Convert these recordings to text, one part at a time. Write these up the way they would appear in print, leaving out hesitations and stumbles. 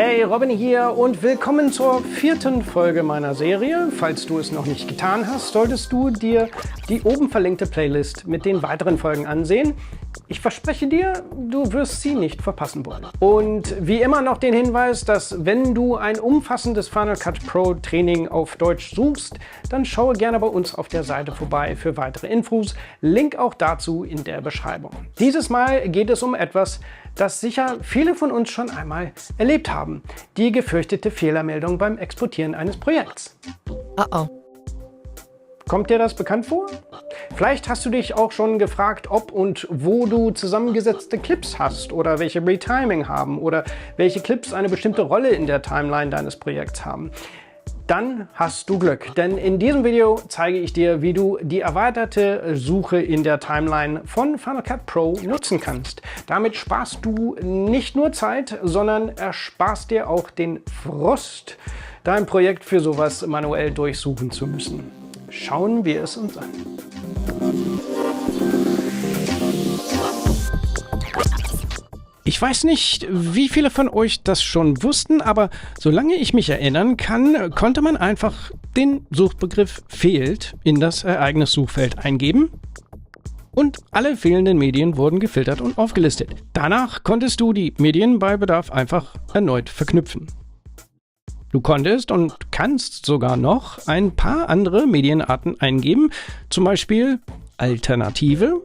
Hey, Robin hier und willkommen zur 4. Folge meiner Serie. Falls du es noch nicht getan hast, solltest du dir die oben verlinkte Playlist mit den weiteren Folgen ansehen. Ich verspreche dir, du wirst sie nicht verpassen wollen. Und wie immer noch den Hinweis, dass wenn du ein umfassendes Final Cut Pro Training auf Deutsch suchst, dann schaue gerne bei uns auf der Seite vorbei für weitere Infos. Link auch dazu in der Beschreibung. Dieses Mal geht es um etwas, das sicher viele von uns schon einmal erlebt haben. Die gefürchtete Fehlermeldung beim Exportieren eines Projekts. Oh. Kommt dir das bekannt vor? Vielleicht hast du dich auch schon gefragt, ob und wo du zusammengesetzte Clips hast oder welche Retiming haben oder welche Clips eine bestimmte Rolle in der Timeline deines Projekts haben. Dann hast du Glück, denn in diesem Video zeige ich dir, wie du die erweiterte Suche in der Timeline von Final Cut Pro nutzen kannst. Damit sparst du nicht nur Zeit, sondern ersparst dir auch den Frust, dein Projekt für sowas manuell durchsuchen zu müssen. Schauen wir es uns an. Ich weiß nicht, wie viele von euch das schon wussten, aber solange ich mich erinnern kann, konnte man einfach den Suchbegriff fehlt in das Ereignissuchfeld eingeben und alle fehlenden Medien wurden gefiltert und aufgelistet. Danach konntest du die Medien bei Bedarf einfach erneut verknüpfen. Du konntest und kannst sogar noch ein paar andere Medienarten eingeben, zum Beispiel Alternative,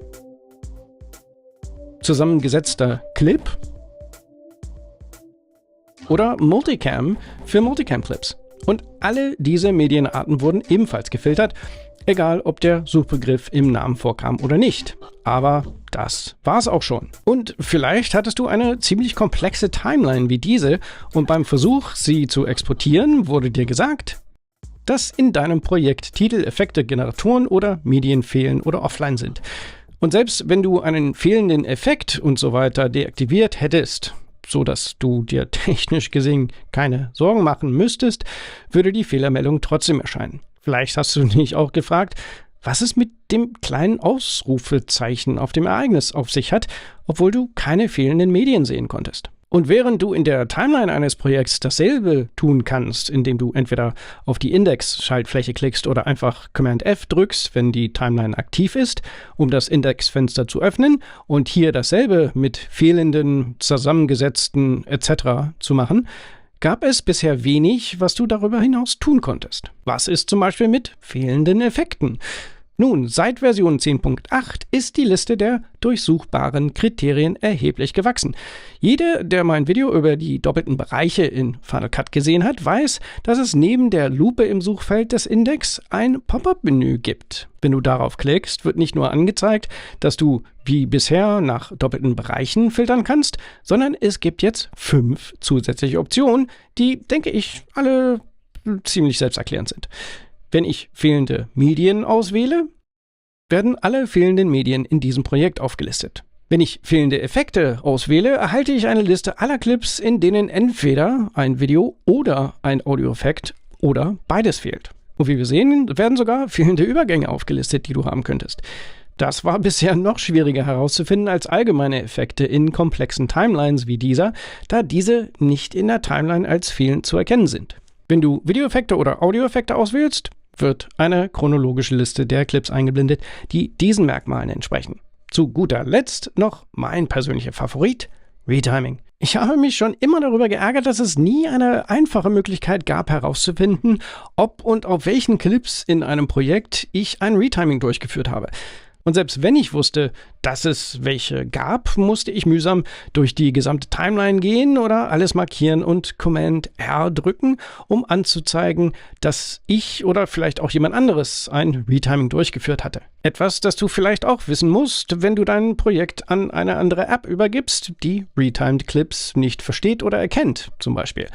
zusammengesetzter Clip oder Multicam für Multicam-Clips. Und alle diese Medienarten wurden ebenfalls gefiltert, egal ob der Suchbegriff im Namen vorkam oder nicht. Aber das war's auch schon. Und vielleicht hattest du eine ziemlich komplexe Timeline wie diese und beim Versuch, sie zu exportieren, wurde dir gesagt, dass in deinem Projekt Titel, Effekte, Generatoren oder Medien fehlen oder offline sind. Und selbst wenn du einen fehlenden Effekt und so weiter deaktiviert hättest, so dass du dir technisch gesehen keine Sorgen machen müsstest, würde die Fehlermeldung trotzdem erscheinen. Vielleicht hast du dich auch gefragt, was es mit dem kleinen Ausrufezeichen auf dem Ereignis auf sich hat, obwohl du keine fehlenden Medien sehen konntest. Und während du in der Timeline eines Projekts dasselbe tun kannst, indem du entweder auf die Index-Schaltfläche klickst oder einfach Command-F drückst, wenn die Timeline aktiv ist, um das Indexfenster zu öffnen und hier dasselbe mit fehlenden, zusammengesetzten etc. zu machen, gab es bisher wenig, was du darüber hinaus tun konntest. Was ist zum Beispiel mit fehlenden Effekten? Nun, seit Version 10.8 ist die Liste der durchsuchbaren Kriterien erheblich gewachsen. Jeder, der mein Video über die doppelten Bereiche in Final Cut gesehen hat, weiß, dass es neben der Lupe im Suchfeld des Index ein Pop-up-Menü gibt. Wenn du darauf klickst, wird nicht nur angezeigt, dass du wie bisher nach doppelten Bereichen filtern kannst, sondern es gibt jetzt 5 zusätzliche Optionen, die, denke ich, alle ziemlich selbsterklärend sind. Wenn ich fehlende Medien auswähle, werden alle fehlenden Medien in diesem Projekt aufgelistet. Wenn ich fehlende Effekte auswähle, erhalte ich eine Liste aller Clips, in denen entweder ein Video oder ein Audioeffekt oder beides fehlt. Und wie wir sehen, werden sogar fehlende Übergänge aufgelistet, die du haben könntest. Das war bisher noch schwieriger herauszufinden als allgemeine Effekte in komplexen Timelines wie dieser, da diese nicht in der Timeline als fehlend zu erkennen sind. Wenn du Videoeffekte oder Audioeffekte auswählst, wird eine chronologische Liste der Clips eingeblendet, die diesen Merkmalen entsprechen. Zu guter Letzt noch mein persönlicher Favorit, Retiming. Ich habe mich schon immer darüber geärgert, dass es nie eine einfache Möglichkeit gab, herauszufinden, ob und auf welchen Clips in einem Projekt ich ein Retiming durchgeführt habe. Und selbst wenn ich wusste, dass es welche gab, musste ich mühsam durch die gesamte Timeline gehen oder alles markieren und Command-R drücken, um anzuzeigen, dass ich oder vielleicht auch jemand anderes ein Retiming durchgeführt hatte. Etwas, das du vielleicht auch wissen musst, wenn du dein Projekt an eine andere App übergibst, die Retimed Clips nicht versteht oder erkennt, zum Beispiel.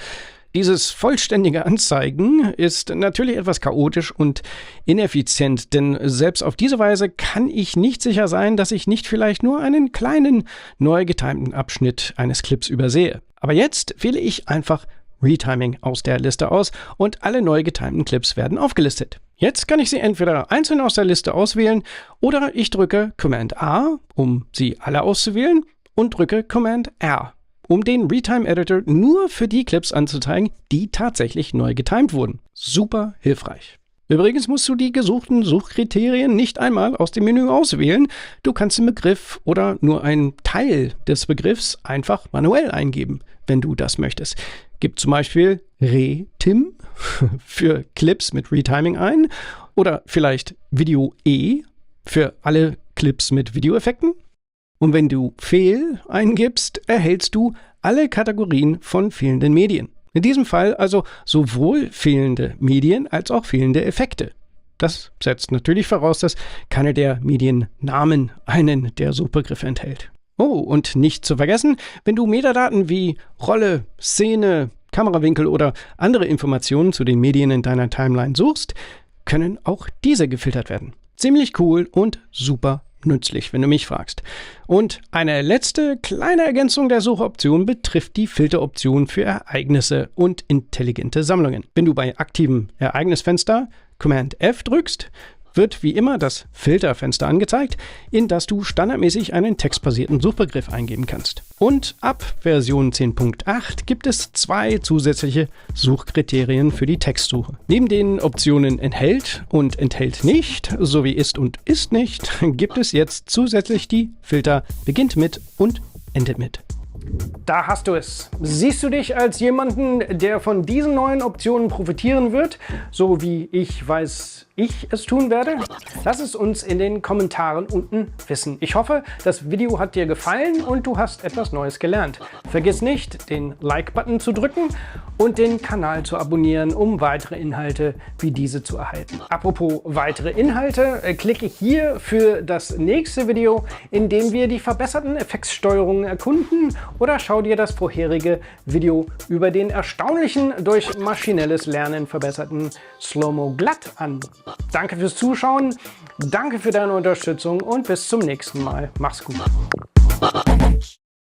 Dieses vollständige Anzeigen ist natürlich etwas chaotisch und ineffizient, denn selbst auf diese Weise kann ich nicht sicher sein, dass ich nicht vielleicht nur einen kleinen, neu getimten Abschnitt eines Clips übersehe. Aber jetzt wähle ich einfach Retiming aus der Liste aus und alle neu getimten Clips werden aufgelistet. Jetzt kann ich sie entweder einzeln aus der Liste auswählen oder ich drücke Command A, um sie alle auszuwählen und drücke Command R, um den Retime-Editor nur für die Clips anzuzeigen, die tatsächlich neu getimed wurden. Super hilfreich. Übrigens musst du die gesuchten Suchkriterien nicht einmal aus dem Menü auswählen. Du kannst den Begriff oder nur einen Teil des Begriffs einfach manuell eingeben, wenn du das möchtest. Gib zum Beispiel Retim für Clips mit Retiming ein oder vielleicht Video E für alle Clips mit Videoeffekten. Und wenn du Fehl eingibst, erhältst du alle Kategorien von fehlenden Medien. In diesem Fall also sowohl fehlende Medien als auch fehlende Effekte. Das setzt natürlich voraus, dass keine der Mediennamen einen der Suchbegriffe enthält. Oh, und nicht zu vergessen, wenn du Metadaten wie Rolle, Szene, Kamerawinkel oder andere Informationen zu den Medien in deiner Timeline suchst, können auch diese gefiltert werden. Ziemlich cool und super nützlich, wenn du mich fragst. Und eine letzte kleine Ergänzung der Suchoption betrifft die Filteroption für Ereignisse und intelligente Sammlungen. Wenn du bei aktivem Ereignisfenster Command F drückst, wird wie immer das Filterfenster angezeigt, in das du standardmäßig einen textbasierten Suchbegriff eingeben kannst. Und ab Version 10.8 gibt es 2 zusätzliche Suchkriterien für die Textsuche. Neben den Optionen enthält und enthält nicht, sowie ist und ist nicht, gibt es jetzt zusätzlich die Filter beginnt mit und endet mit. Da hast du es. Siehst du dich als jemanden, der von diesen neuen Optionen profitieren wird, so wie ich weiß, ich es tun werde? Lass es uns in den Kommentaren unten wissen. Ich hoffe, das Video hat dir gefallen und du hast etwas Neues gelernt. Vergiss nicht, den Like-Button zu drücken und den Kanal zu abonnieren, um weitere Inhalte wie diese zu erhalten. Apropos weitere Inhalte, klicke hier für das nächste Video, in dem wir die verbesserten Effektssteuerungen erkunden, oder schau dir das vorherige Video über den erstaunlichen, durch maschinelles Lernen verbesserten Slow-Mo glatt an. Danke fürs Zuschauen, danke für deine Unterstützung und bis zum nächsten Mal. Mach's gut.